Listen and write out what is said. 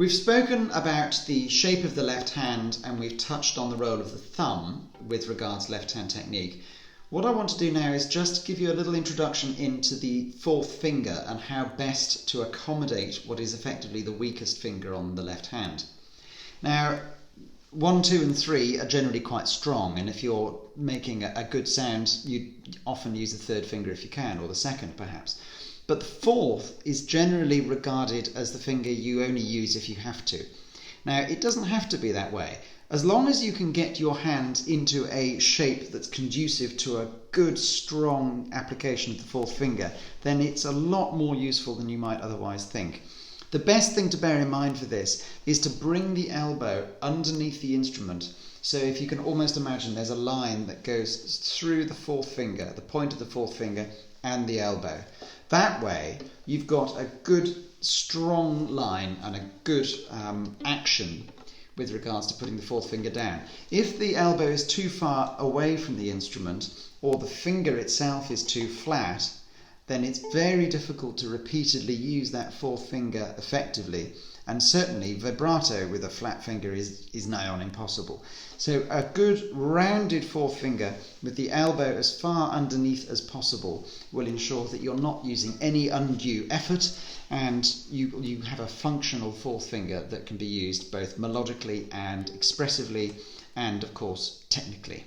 We've spoken about the shape of the left hand and we've touched on the role of the thumb with regards to left hand technique. What I want to do now is just give you a little introduction into the fourth finger and how best to accommodate what is effectively the weakest finger on the left hand. Now, 1, 2 and 3 are generally quite strong, and if you're making a good sound, you often use the third finger if you can, or the second perhaps. But the fourth is generally regarded as the finger you only use if you have to. Now, it doesn't have to be that way. As long as you can get your hand into a shape that's conducive to a good, strong application of the fourth finger, then it's a lot more useful than you might otherwise think. The best thing to bear in mind for this is to bring the elbow underneath the instrument. So if you can almost imagine there's a line that goes through the fourth finger, the point of the fourth finger, and the elbow. That way, you've got a good, strong line and a good action with regards to putting the fourth finger down. If the elbow is too far away from the instrument, or the finger itself is too flat, then it's very difficult to repeatedly use that fourth finger effectively, and certainly vibrato with a flat finger is nigh on impossible. So a good rounded fourth finger with the elbow as far underneath as possible will ensure that you're not using any undue effort, and you have a functional fourth finger that can be used both melodically and expressively and of course technically.